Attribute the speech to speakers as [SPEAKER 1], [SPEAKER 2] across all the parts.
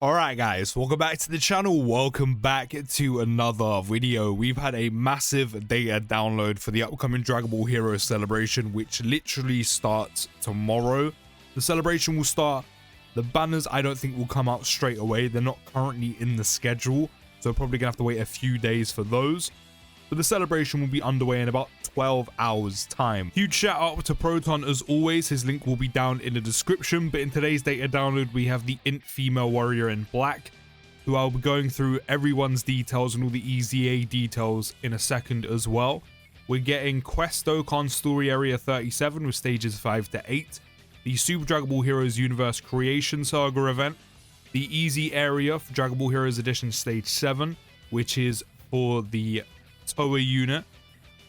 [SPEAKER 1] Alright guys, welcome back to the channel, welcome back to another video. We've had a massive data download for the upcoming Dragon Ball Heroes celebration, which literally starts tomorrow. The celebration will start, the banners I don't think will come out straight away, they're not currently in the schedule, so probably gonna have to wait a few days for those. But the celebration will be underway in about 12 hours time. Huge shout out to Proton as always, his link will be down in the description. But in today's data download we have the Int female warrior in black, who I'll be going through everyone's details and all the EZA details in a second as well. We're getting Quest Dokkan Story Area 37 with stages 5 to 8, the Super Dragon Ball Heroes Universe Creation Saga event, the EZA area for Dragon Ball Heroes Edition Stage 7, which is for the Toa unit.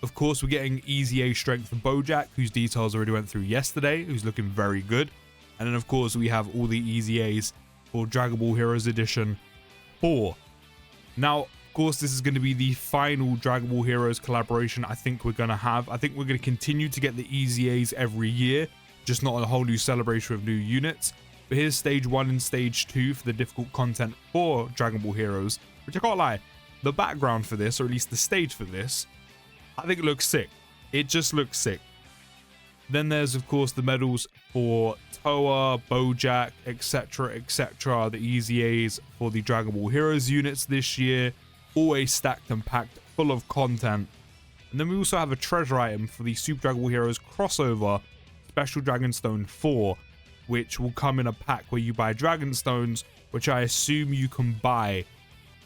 [SPEAKER 1] Of course, we're getting EZA strength for Bojack, whose details I already went through yesterday, who's looking very good. And then of course we have all the EZAs for Dragon Ball Heroes Edition 4. Now, of course, this is going to be the final Dragon Ball Heroes collaboration I think we're going to have. I think we're going to continue to get the EZAs every year, just not a whole new celebration of new units. But here's stage 1 and stage 2 for the difficult content for Dragon Ball Heroes, which I can't lie, the background for this, or at least the stage for this, I think it looks sick. It just looks sick. Then there's of course the medals for Toa, Bojack, etc, etc, the EZAs for the Dragon Ball Heroes units this year, always stacked and packed full of content. And then we also have a treasure item for the Super Dragon Ball Heroes crossover Special Dragonstone 4, which will come in a pack where you buy Dragonstones, which I assume you can buy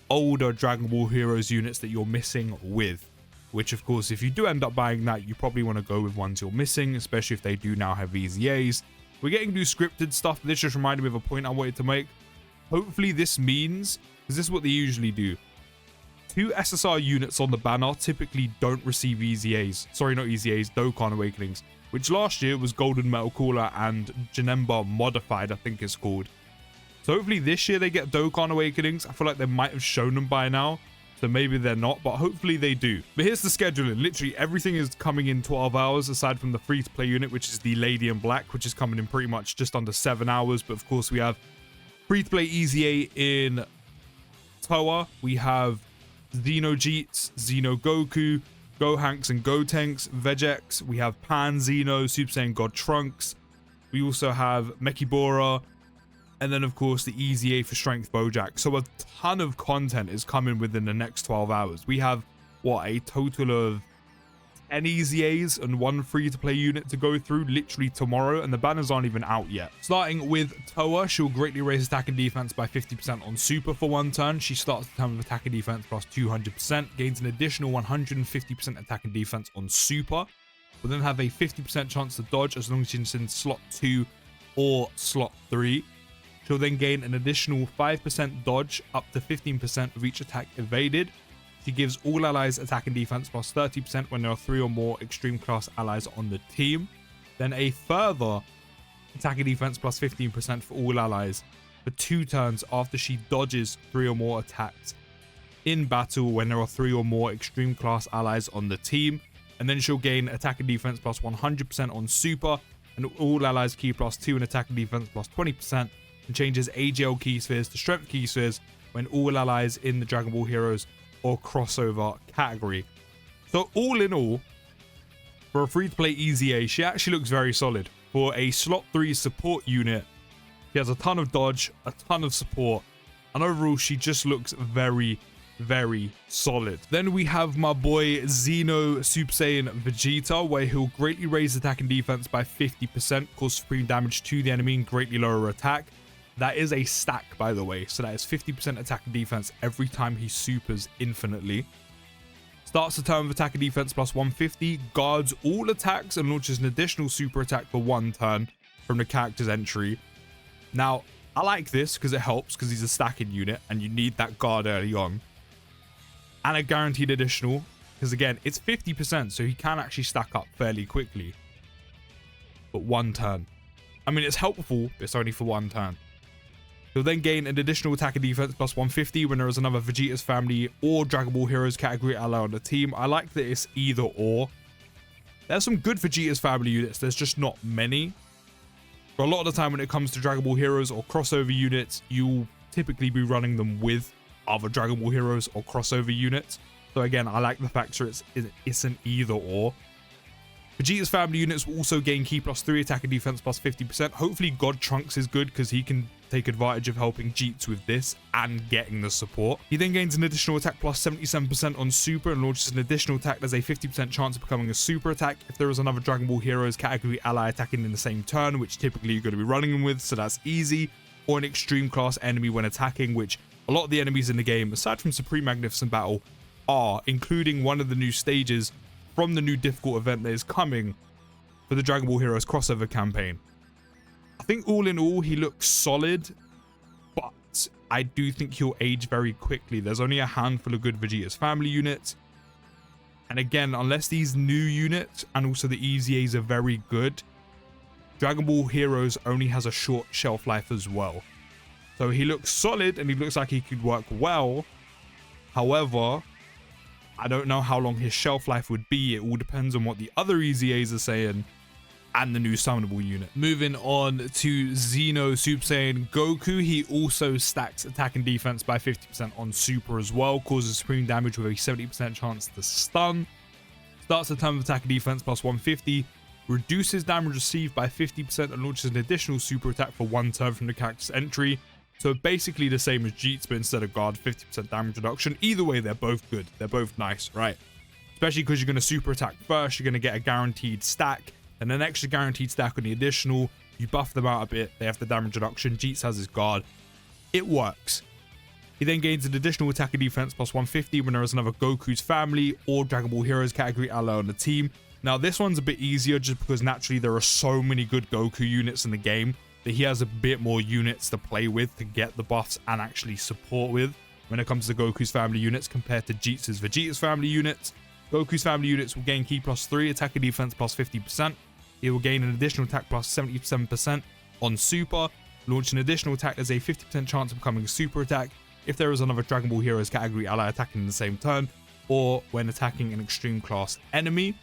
[SPEAKER 1] older Dragon Ball Heroes units that you're missing with, which of course if you do end up buying that, you probably want to go with ones you're missing, especially if they do now have EZAs. We're getting new scripted stuff, but this just reminded me of a point I wanted to make. Hopefully this means, because this is what they usually do, 2 SSR units on the banner typically don't receive EZAs, sorry not EZAs, Dokkan Awakenings, which last year was Golden Metal Cooler and Janemba Modified I think it's called. So hopefully this year they get Dokkan Awakenings. I feel like they might have shown them by now, so maybe they're not, but hopefully they do. But here's the scheduling. Literally everything is coming in 12 hours, aside from the free-to-play unit, which is the Lady in Black, which is coming in pretty much just under 7 hours. But of course we have free-to-play EZA in Toa. We have Xenojeets, Xeno Goku, Gohanks and Gotenks, Vegex. We have Pan Zeno, Super Saiyan God Trunks. We also have Mechibora. And then, of course, the EZA for Strength Bojack. So a ton of content is coming within the next 12 hours. We have, what, a total of 10 EZAs and 1 free-to-play unit to go through literally tomorrow. And the banners aren't even out yet. Starting with Toa, she'll greatly raise attack and defense by 50% on Super for 1 turn. She starts the turn with attack and defense plus 200%. Gains an additional 150% attack and defense on Super. We'll then have a 50% chance to dodge as long as she's in slot 2 or slot 3. She'll then gain an additional 5% dodge up to 15% of each attack evaded. She gives all allies attack and defense plus 30% when there are 3 or more extreme class allies on the team. Then a further attack and defense plus 15% for all allies for 2 turns after she dodges 3 or more attacks in battle when there are 3 or more extreme class allies on the team. And then she'll gain attack and defense plus 100% on Super, and all allies key plus 2 and attack and defense plus 20%. And changes AGL key spheres to strength key spheres when all allies in the Dragon Ball Heroes or crossover category. So all in all, for a free-to-play EZA, she actually looks very solid. For a slot 3 support unit, she has a ton of dodge, a ton of support, and overall she just looks very, very solid. Then we have my boy Xeno Super Saiyan Vegeta, where he'll greatly raise attack and defense by 50%, cause supreme damage to the enemy and greatly lower attack. That is a stack, by the way, so that is 50% attack and defense every time he supers infinitely. Starts the turn with attack and defense plus 150, guards all attacks and launches an additional super attack for 1 turn from the character's entry. Now, I like this because it helps because he's a stacking unit and you need that guard early on. And a guaranteed additional, because again, it's 50%, so he can actually stack up fairly quickly. But 1 turn. I mean, it's helpful, but it's only for 1 turn. He'll then gain an additional attack and defense plus 150 when there is another Vegeta's family or Dragon Ball Heroes category ally on the team. I like that it's either or. There's some good Vegeta's family units, there's just not many. But a lot of the time when it comes to Dragon Ball Heroes or crossover units, you'll typically be running them with other Dragon Ball heroes or crossover units. So again, I like the fact it's an either or. Vegeta's family units will also gain Ki +3 attack and defense plus 50%. Hopefully God Trunks is good because he can take advantage of helping Jeets with this and getting the support. He then gains an additional attack plus 77% on super and launches an additional attack. There's a 50% chance of becoming a super attack if there is another Dragon Ball Heroes category ally attacking in the same turn, which typically you're going to be running them with, so that's easy. Or an extreme class enemy when attacking, which a lot of the enemies in the game, aside from Supreme Magnificent Battle, are, including one of the new stages from the new difficult event that is coming for the Dragon Ball Heroes crossover campaign. I think all in all, he looks solid, but I do think he'll age very quickly. There's only a handful of good Vegeta's family units. And again, unless these new units and also the EZAs are very good, Dragon Ball Heroes only has a short shelf life as well. So he looks solid and he looks like he could work well. However, I don't know how long his shelf life would be. It all depends on what the other EZAs are saying and the new summonable unit. Moving on to Xeno Super Saiyan Goku. He also stacks attack and defense by 50% on super as well. Causes supreme damage with a 70% chance to stun. Starts the turn with attack and defense plus 150. Reduces damage received by 50% and launches an additional super attack for one turn from the character's entry. So basically the same as Jeets, but instead of guard, 50% damage reduction. Either way, they're both good. They're both nice, right? Especially because you're going to super attack first. You're going to get a guaranteed stack and an extra guaranteed stack on the additional. You buff them out a bit. They have the damage reduction. Jeets has his guard. It works. He then gains an additional attack and defense plus 150 when there is another Goku's family or Dragon Ball Heroes category ally on the team. Now, this one's a bit easier just because naturally there are so many good Goku units in the game that he has a bit more units to play with to get the buffs and actually support with when it comes to Goku's family units compared to Vegeta's family units. Goku's family units will gain Ki +3 attack and defense plus 50%. He will gain an additional attack plus 77% on super. Launch an additional attack. There's a 50% chance of becoming a super attack if there is another Dragon Ball Heroes category ally attacking in the same turn or when attacking an extreme class enemy.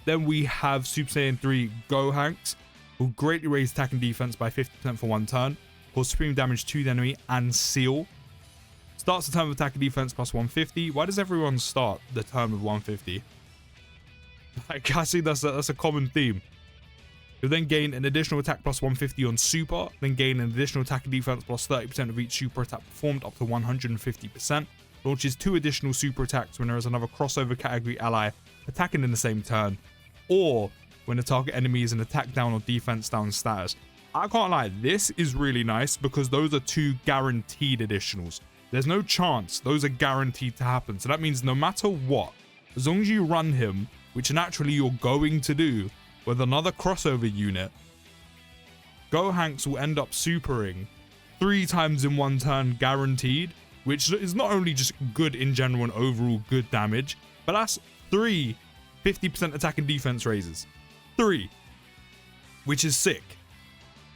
[SPEAKER 1] Then we have Super Saiyan 3 Gohanks, will greatly raise attack and defense by 50% for one turn, cause supreme damage to the enemy, and seal. Starts the turn with attack and defense plus 150. Why does everyone start the turn with 150? Like, I see that's a common theme. You'll then gain an additional attack plus 150 on super, then gain an additional attack and defense plus 30% of each super attack performed up to 150%. Launches 2 additional super attacks when there is another crossover category ally attacking in the same turn, or when the target enemy is an attack down or defense down status. I can't lie, this is really nice because those are 2 guaranteed additionals. There's no chance, those are guaranteed to happen. So that means no matter what, as long as you run him, which naturally you're going to do with another crossover unit, Gohanks will end up supering 3 times in one turn guaranteed, which is not only just good in general and overall good damage, but that's 3 50% attack and defense raises. 3, which is sick.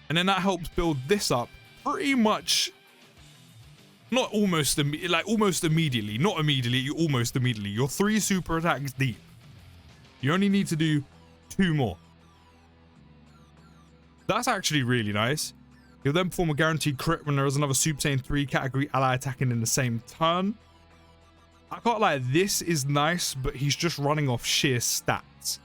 [SPEAKER 1] And then that helps build this up pretty much, not almost, like almost immediately, not immediately, almost immediately. You're 3 super attacks deep. You only need to do 2 more. That's actually really nice. You'll then perform a guaranteed crit when there is another Super Saiyan 3 category ally attacking in the same turn. I can't lie, this is nice, but he's just running off sheer stats.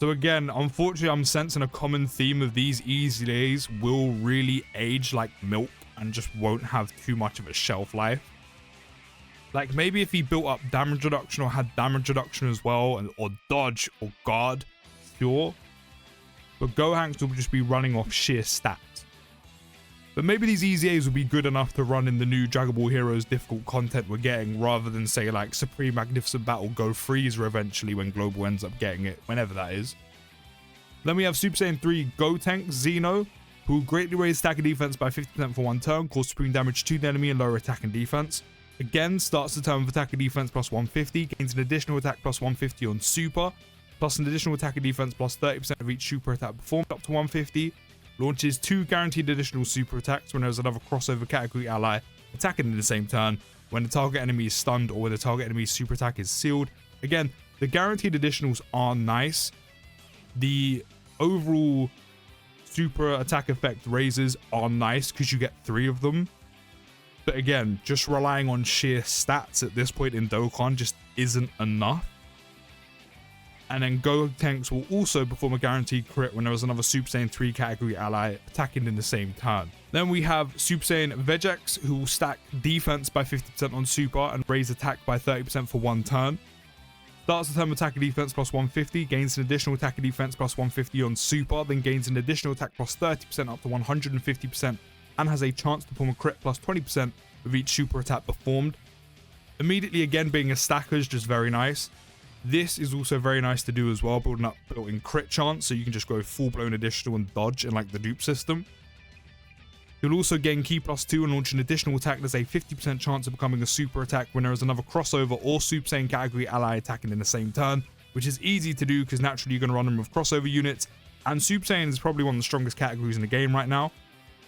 [SPEAKER 1] So again, unfortunately, I'm sensing a common theme of these EZAs will really age like milk and just won't have too much of a shelf life. Like maybe if he built up damage reduction or had damage reduction as well, or dodge or guard, sure. But Gohanks will just be running off sheer stats. But maybe these EZAs will be good enough to run in the new Dragon Ball Heroes difficult content we're getting, rather than say like Supreme Magnificent Battle Go Freezer eventually when Global ends up getting it, whenever that is. Then we have Super Saiyan 3 Gotenks Xeno, who will greatly raise attack and defense by 50% for one turn, cause supreme damage to the enemy and lower attack and defense. Again, starts the turn with attack and defense plus 150, gains an additional attack plus 150 on super, plus an additional attack and defense plus 30% of each super attack performed up to 150. Launches 2 guaranteed additional super attacks when there's another crossover category ally attacking in the same turn, when the target enemy is stunned or when the target enemy's super attack is sealed. Again, the guaranteed additionals are nice. The overall super attack effect raises are nice because you get 3 of them. But again, just relying on sheer stats at this point in Dokkan just isn't enough. And then Gotenks will also perform a guaranteed crit when there is another Super Saiyan 3 category ally attacking in the same turn. Then we have Super Saiyan Vegex, who will stack defense by 50% on Super and raise attack by 30% for one turn. Starts the turn with attack and defense plus 150, gains an additional attack and defense plus 150 on Super, then gains an additional attack plus 30% up to 150%, and has a chance to perform a crit plus 20% with each super attack performed. Immediately again, being a stacker is just very nice. This is also very nice to do as well, building up built-in crit chance, so you can just go full-blown additional and dodge in like the dupe system. You'll also gain Ki plus 2 and launch an additional attack. There's a 50% chance of becoming a super attack when there is another crossover or Super Saiyan category ally attacking in the same turn, which is easy to do because naturally you're going to run them with crossover units, and Super Saiyan is probably one of the strongest categories in the game right now.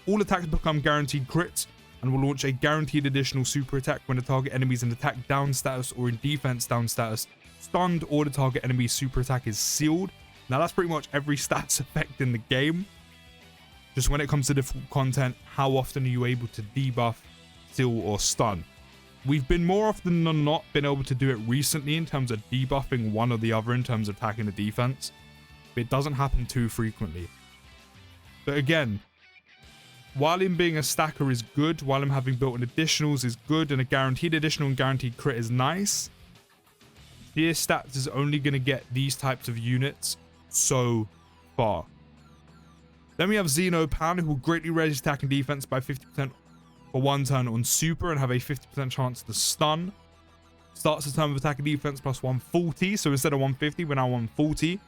[SPEAKER 1] All attacks become guaranteed crits and will launch a guaranteed additional super attack when the target enemy is in attack down status or in defense down status, stunned, or the target enemy's super attack is sealed. Now that's pretty much every stats effect in the game. Just when it comes to difficult content, how often are you able to debuff, seal, or stun? We've been more often than not been able to do it recently in terms of debuffing one or the other in terms of attacking the defense. But it doesn't happen too frequently. But again, while him being a stacker is good, while him having built-in additionals is good, and a guaranteed additional and guaranteed crit is nice, sheer stats is only going to get these types of units so far. Then we have Xenopan, who will greatly raise attack and defense by 50% for one turn on Super and have a 50% chance to stun. Starts the turn with attack and defense plus 140, so instead of 150, we're now 140.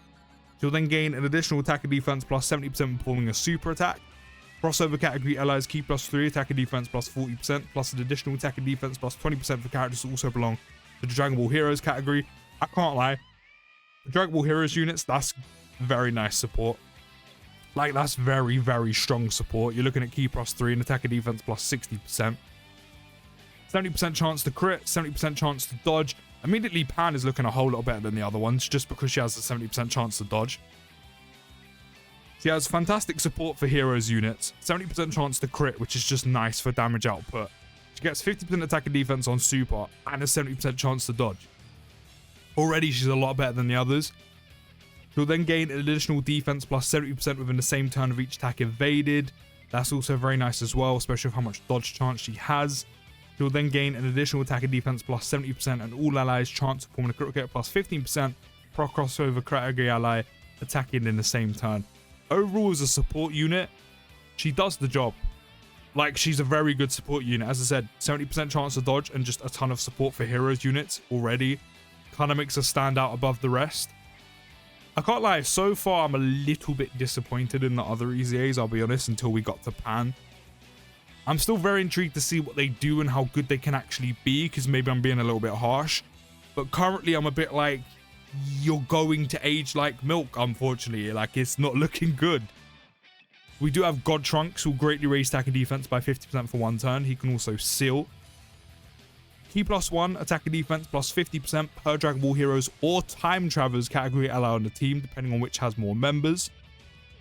[SPEAKER 1] She'll then gain an additional attack and defense plus 70% when performing a super attack. Crossover category allies Ki plus 3, attack and defense plus 40%, plus an additional attack and defense plus 20% for characters that also belong to the Dragon Ball Heroes category. I can't lie, the Dragon Ball Heroes units, that's very nice support. Like, that's very, very strong support. You're looking at Ki plus 3 and attack and defense plus 60%. 70% chance to crit, 70% chance to dodge. Immediately, Pan is looking a whole lot better than the other ones, just because she has a 70% chance to dodge. She has fantastic support for Heroes units, 70% chance to crit, which is just nice for damage output. She gets 50% attack and defense on Super, and a 70% chance to dodge. Already, she's a lot better than the others. She'll then gain an additional defense plus 70% within the same turn of each attack evaded. That's also very nice as well, especially with how much dodge chance she has. She'll then gain an additional attack and defense plus 70% and all allies chance of performing a critical hit plus 15% per crossover category ally attacking in the same turn. Overall, as a support unit, she does the job. Like, she's a very good support unit. As I said, 70% chance to dodge and just a ton of support for Heroes units already kind of makes her stand out above the rest. I can't lie, so far I'm a little bit disappointed in the other EZAs, I'll be honest, until we got to Pan. I'm still very intrigued to see what they do and how good they can actually be, because maybe I'm being a little bit harsh. But currently I'm a bit like, you're going to age like milk, unfortunately. Like, it's not looking good. We do have God Trunks, who will greatly raise attack and defense by 50% for one turn. He can also seal. Ki plus 1, attack and defense plus 50% per Dragon Ball Heroes or Time Travelers category ally on the team, depending on which has more members.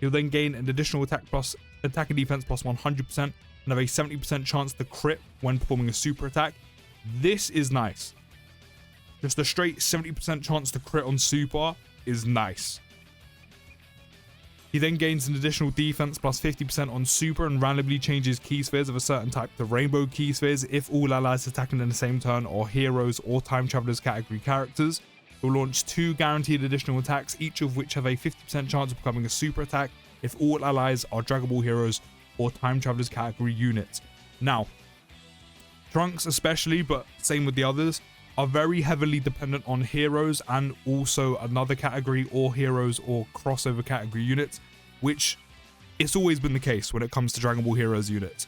[SPEAKER 1] He'll then gain an additional attack and defense plus 100% and have a 70% chance to crit when performing a super attack. This is nice. Just a straight 70% chance to crit on Super is nice. He then gains an additional defense plus 50% on Super and randomly changes key spheres of a certain type to rainbow key spheres if all allies attacking in the same turn are Heroes or Time Travelers category characters. He'll launch 2 guaranteed additional attacks, each of which have a 50% chance of becoming a super attack if all allies are Dragon Ball Heroes or Time Travelers category units. Now, Trunks especially, but same with the others, are very heavily dependent on Heroes and also another category or Heroes or crossover category units, which it's always been the case when it comes to Dragon Ball Heroes units.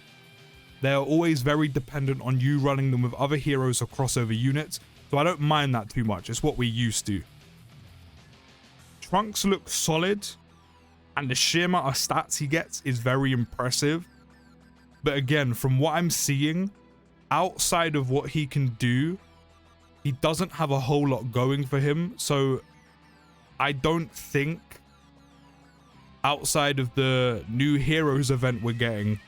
[SPEAKER 1] They are always very dependent on you running them with other Heroes or crossover units, so I don't mind that too much. It's what we're used to. Trunks looks solid, and the sheer amount of stats he gets is very impressive. But again, from what I'm seeing, outside of what he can do, he doesn't have a whole lot going for him. So I don't think, outside of the new Heroes event we're getting,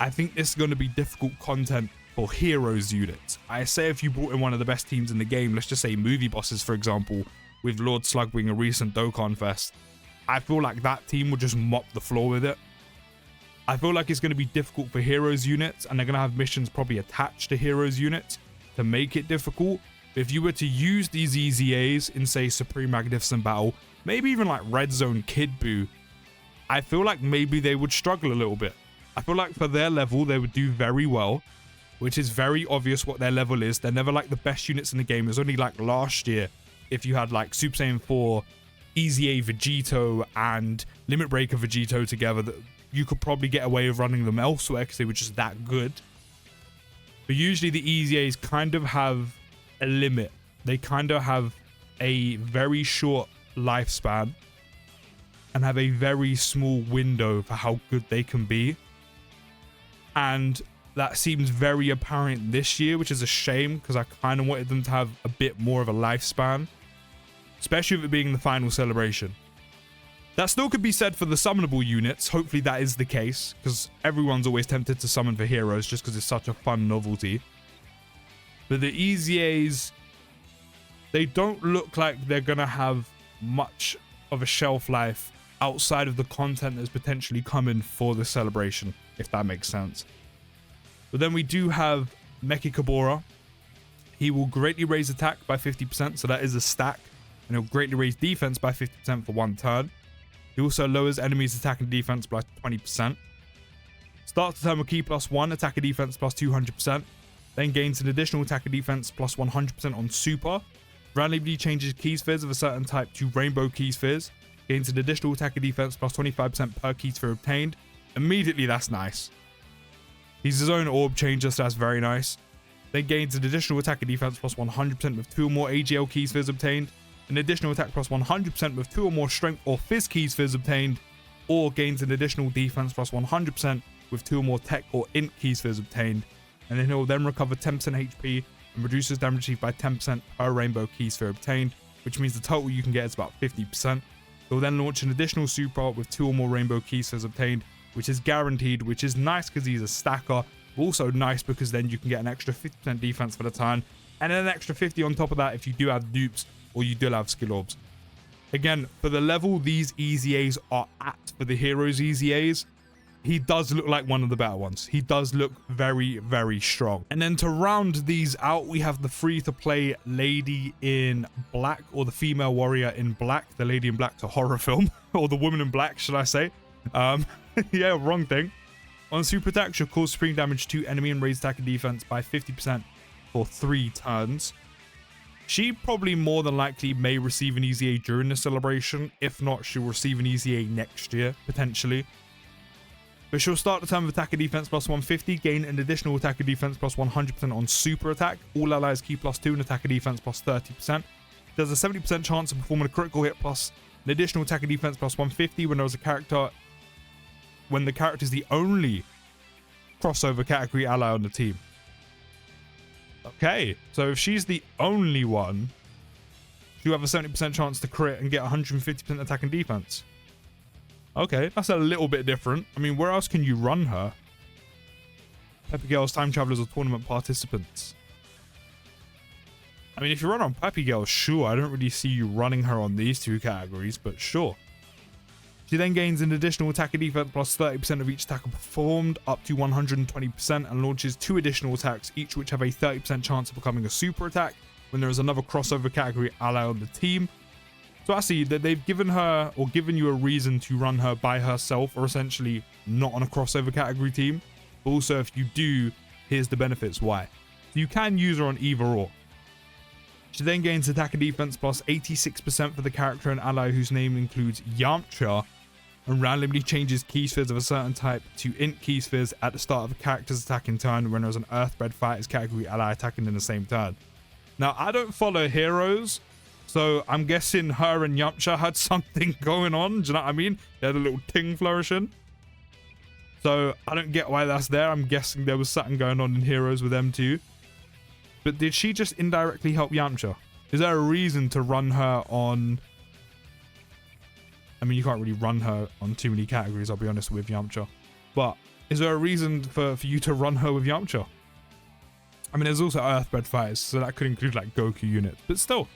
[SPEAKER 1] I think this is going to be difficult content for heroes units. I say if you brought in one of the best teams in the game, let's just say movie bosses, for example, with Lord Slug being a recent Dokkan Fest, I feel like that team would just mop the floor with it. I feel like it's going to be difficult for heroes units, and they're going to have missions probably attached to heroes units to make it difficult. If you were to use these EZAs in, say, Supreme Magnificent Battle, maybe even like Red Zone Kid Buu, I feel like maybe they would struggle a little bit. I feel like for their level, they would do very well, which is very obvious what their level is. They're never like the best units in the game. It was only like last year, if you had like Super Saiyan 4, EZA Vegito, and Limit Breaker Vegito together, that you could probably get away with running them elsewhere because they were just that good. But usually the EZAs kind of have a limit. They kind of have a very short lifespan and have a very small window for how good they can be. And that seems very apparent this year, which is a shame because I kind of wanted them to have a bit more of a lifespan, especially with it being the final celebration. That still could be said for the summonable units. Hopefully that is the case, because everyone's always tempted to summon for heroes just because it's such a fun novelty. But the EZAs, they don't look like they're going to have much of a shelf life outside of the content that's potentially coming for the celebration, if that makes sense. But then we do have Mechikabura. He will greatly raise attack by 50%, so that is a stack. And he'll greatly raise defense by 50% for 1 turn. He also lowers enemies' attack and defense by 20%. Starts the turn with Ki +1, attack and defense plus 200%. Then gains an additional attack and defense plus 100% on Super. Randomly changes Ki Spheres of a certain type to Rainbow Ki Spheres. Gains an additional attack and defense plus 25% per Ki Sphere obtained. Immediately, that's nice. He's his own orb changer, so that's very nice. Then gains an additional attack and defense plus 100% with 2 or more AGL Ki Spheres obtained. An additional attack plus 100% with 2 or more strength or fizz Ki Spheres obtained. Or gains an additional defense plus 100% with 2 or more tech or int Ki Spheres obtained. And then he'll then recover 10% HP and reduces damage received by 10% per Rainbow Ki Sphere obtained, which means the total you can get is about 50%. He'll then launch an additional super with 2 or more Rainbow Ki Spheres obtained, which is guaranteed, which is nice because he's a stacker. Also nice because then you can get an extra 50% defense for the turn, and then an extra 50 on top of that if you do have dupes or you do have skill orbs. Again, for the level these EZAs are at, for the heroes EZAs, he does look like one of the better ones. He does look very, very strong. And then to round these out, we have the free-to-play Lady in Black, or the female warrior in black. The Lady in Black's a horror film, or the Woman in Black, should I say. Yeah, wrong thing. On super attack, she'll cause supreme damage to enemy and raise attack and defense by 50% for 3 turns. She probably more than likely may receive an EZA during the celebration. If not, she'll receive an EZA next year, potentially. But she'll start the turn with attack and defense plus 150, gain an additional attack and defense plus 100% on super attack. All allies Ki +2 and attack and defense plus 30%. There's a 70% chance of performing a critical hit plus an additional attack and defense plus 150 when the character is the only crossover category ally on the team. Okay, so if she's the only one, she'll have a 70% chance to crit and get 150% attack and defense. Okay, that's a little bit different. I mean, where else can you run her? Peppy Girls, Time Travelers, or Tournament Participants. I mean, if you run on Peppy Girls, sure. I don't really see you running her on these 2 categories, but sure. She then gains an additional attack and defense plus 30% of each attack performed, up to 120%, and launches 2 additional attacks, each which have a 30% chance of becoming a super attack when there is another crossover category ally on the team. So I see that they've given her, or given you a reason to run her by herself, or essentially not on a crossover category team. But also, if you do, here's the benefits why. So you can use her on either or. She then gains attack and defense plus 86% for the character and ally whose name includes Yamcha, and randomly changes Ki Spheres of a certain type to int Ki Spheres at the start of a character's attacking turn when there's an Earthbred Fighters category ally attacking in the same turn. Now, I don't follow heroes, so I'm guessing her and Yamcha had something going on. Do you know what I mean? They had a little ting flourishing. So I don't get why that's there. I'm guessing there was something going on in heroes with them too. But did she just indirectly help Yamcha? Is there a reason to run her on... I mean, you can't really run her on too many categories, I'll be honest, with Yamcha. But is there a reason for you to run her with Yamcha? I mean, there's also Earthbred fighters, so that could include like Goku units, but still.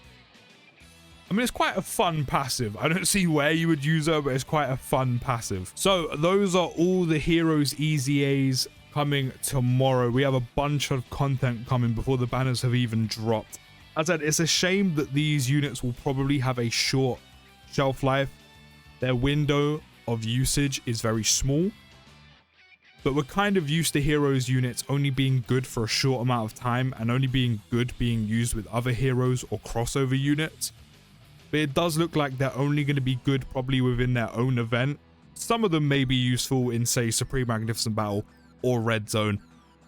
[SPEAKER 1] I mean, it's quite a fun passive. I don't see where you would use her, but it's quite a fun passive. So those are all the heroes EZAs coming tomorrow. We have a bunch of content coming before the banners have even dropped. As I said, it's a shame that these units will probably have a short shelf life. Their window of usage is very small. But we're kind of used to heroes units only being good for a short amount of time and only being good being used with other heroes or crossover units. But it does look like they're only going to be good probably within their own event. Some of them may be useful in, say, Supreme Magnificent Battle or Red Zone,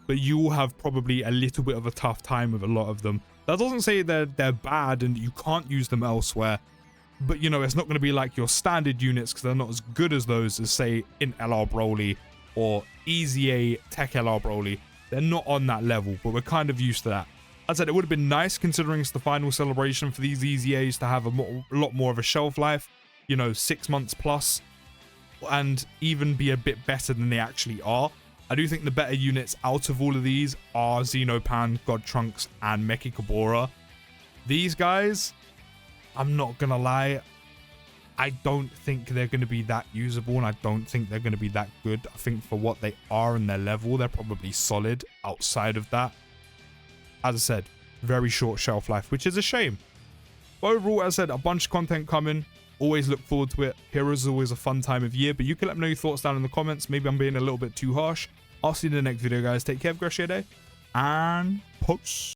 [SPEAKER 1] but you will have probably a little bit of a tough time with a lot of them. That doesn't say they're bad and you can't use them elsewhere, but you know, it's not going to be like your standard units because they're not as good as those as, say, in LR Broly or EZA Tech LR Broly. They're not on that level, but we're kind of used to that. As I said, it would have been nice, considering it's the final celebration, for these EZAs to have a lot more of a shelf life, you know, 6 months plus, and even be a bit better than they actually are. I do think the better units out of all of these are Xenopan, God Trunks, and Mechikabura. These guys, I'm not gonna lie, I don't think they're going to be that usable, and I don't think they're going to be that good. I think for what they are and their level, they're probably solid. Outside of that, as I said, very short shelf life, which is a shame. But overall, as I said, a bunch of content coming. Always look forward to it. Heroes is always a fun time of year, but you can let me know your thoughts down in the comments. Maybe I'm being a little bit too harsh. I'll see you in the next video, guys. Take care, have a great day, and peace.